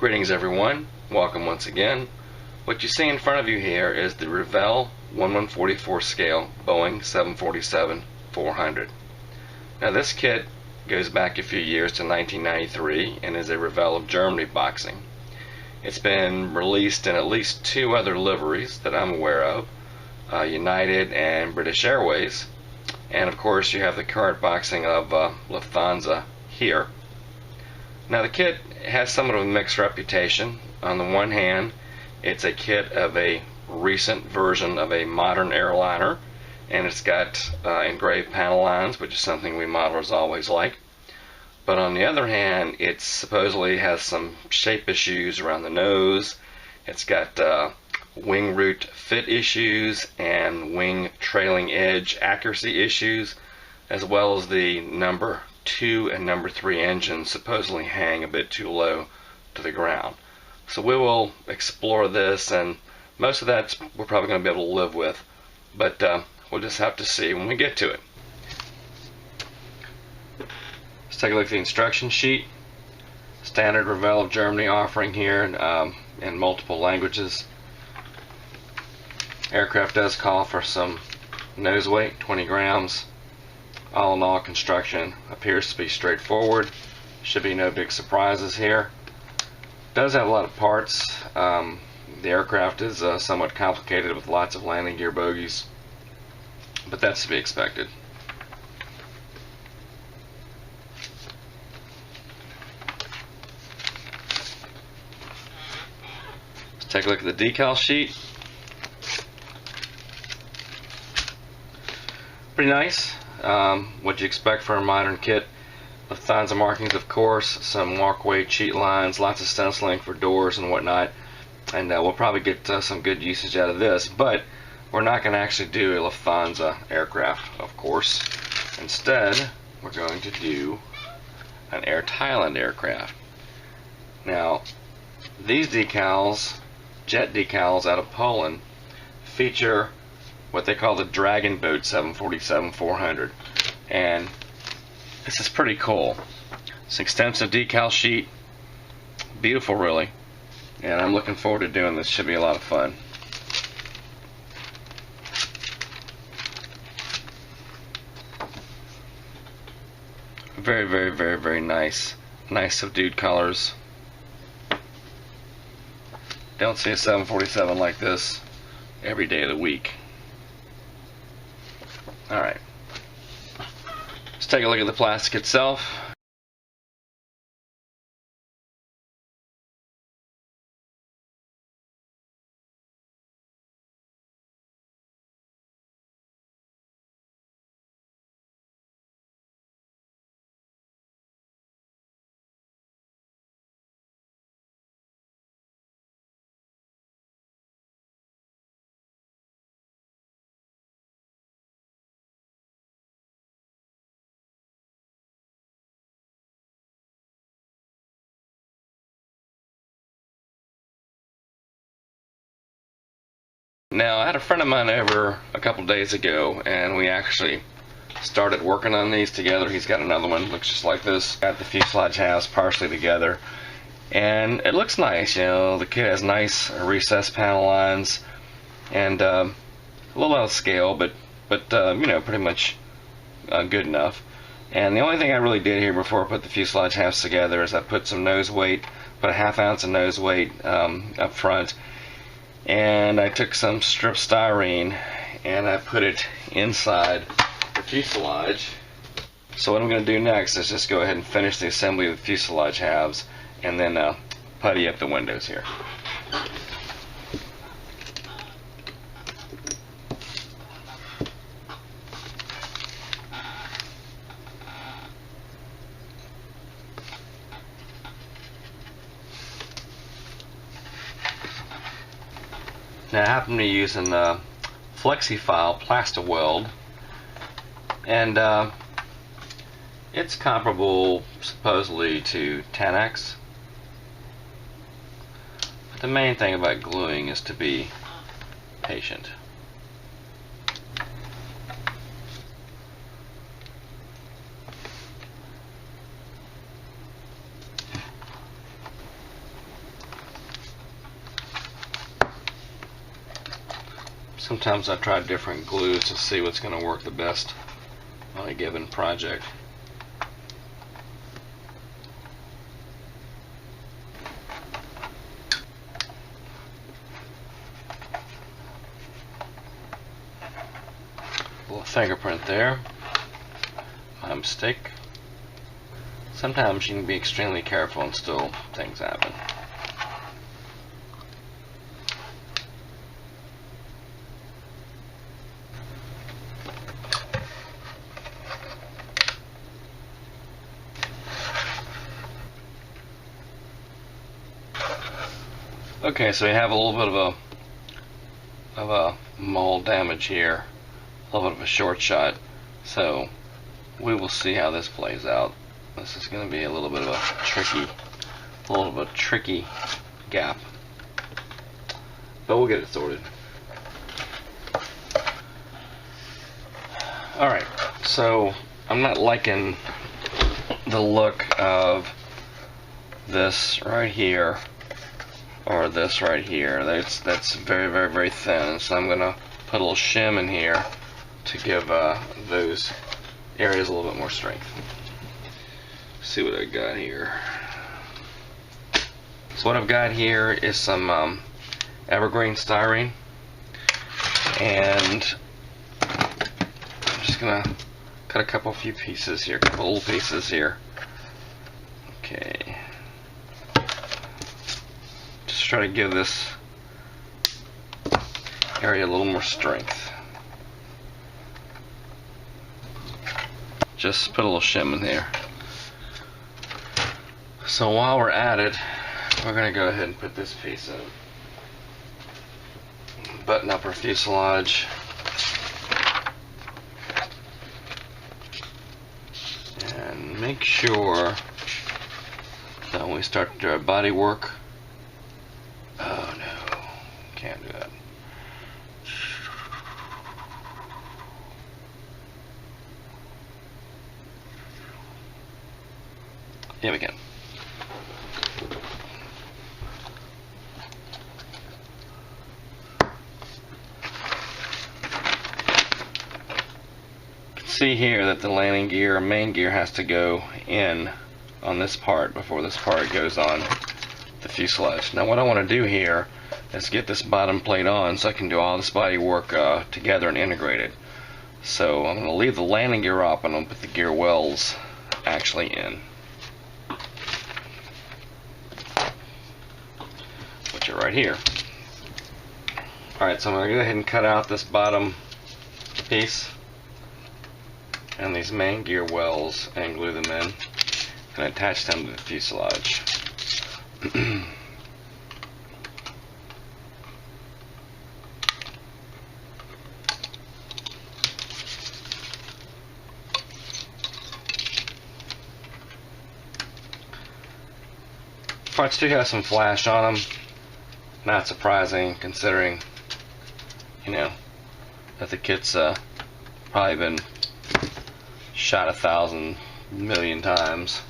Greetings everyone, welcome once again. What you see in front of you here is the Revell 1144 scale Boeing 747-400. Now this kit goes back a few years to 1993 and is a Revell of Germany boxing. It's been released in at least two other liveries that I'm aware of, United and British Airways, and of course you have the current boxing of Lufthansa here. Now the kit has somewhat of a mixed reputation. On the one hand, it's a kit of a recent version of a modern airliner, and it's got engraved panel lines, which is something we modelers always like. But on the other hand, it supposedly has some shape issues around the nose. It's got wing root fit issues and wing trailing edge accuracy issues, as well as the number 2 and number 3 engines supposedly hang a bit too low to the ground. So we will explore this, and most of that we're probably going to be able to live with, but we'll just have to see when we get to it. Let's take a look at the instruction sheet. Standard Revell of Germany offering here in multiple languages. Aircraft does call for some nose weight, 20 grams. All in all, construction appears to be straightforward. Should be no big surprises here. Does have a lot of parts. The aircraft is somewhat complicated with lots of landing gear bogies, but that's to be expected. Let's take a look at the decal sheet. Pretty nice. What you expect for a modern kit. Lufthansa markings, of course, some walkway cheat lines, lots of stenciling for doors and whatnot, and we'll probably get some good usage out of this, but we're not going to actually do a Lufthansa aircraft, of course. Instead, we're going to do an Air Thailand aircraft. Now, these decals, jet decals out of Poland, feature what they call the Dragon Boat 747-400, and this is pretty cool. It's an extensive decal sheet, beautiful really, and I'm looking forward to doing this. Should be a lot of fun. Very, very, very, very nice. Nice subdued colors. Don't see a 747 like this every day of the week. Alright, let's take a look at the plastic itself. Now, I had a friend of mine over a couple days ago, and we actually started working on these together. He's got another one, looks just like this. Got the fuselage halves partially together, and it looks nice. You know, the kit has nice recessed panel lines, and a little out of scale, but you know, pretty much good enough. And the only thing I really did here before I put the fuselage halves together is I put some nose weight, put a ½ ounce of nose weight up front. And I took some strip styrene and I put it inside the fuselage. So what I'm going to do next is just go ahead and finish the assembly of the fuselage halves and then putty up the windows here. Now I happen to be using Flexi-File Plasti-Weld, and it's comparable supposedly to 10X. But the main thing about gluing is to be patient. Sometimes I try different glues to see what's going to work the best on a given project. A little fingerprint there. My mistake. Sometimes you can be extremely careful and still things happen. Okay, so we have a little bit of a mold damage here, a little bit of a short shot. So we will see how this plays out. This is going to be a little bit of a tricky gap, but we'll get it sorted. All right, so I'm not liking the look of this right here. Or this right here. That's very, very, very thin. So I'm gonna put a little shim in here to give those areas a little bit more strength. See what I got here. So what I've got here is some evergreen styrene, and I'm just gonna cut a few pieces here, a couple little pieces here. Okay. Try to give this area a little more strength. Just put a little shim in there. So while we're at it, we're going to go ahead and put this piece in. Button up our fuselage. And make sure that when we start to do our body work, oh no, can't do that. Here we go. You can see here that the landing gear, main gear, has to go in on this part before this part goes on the fuselage. Now what I want to do here is get this bottom plate on so I can do all this body work together and integrate it. So I'm going to leave the landing gear up and I'm going to put the gear wells actually in, which are right here. Alright, so I'm going to go ahead and cut out this bottom piece and these main gear wells and glue them in and attach them to the fuselage. Parts do have some flash on them. Not surprising, considering, you know, that the kit's probably been shot 1,000 million times.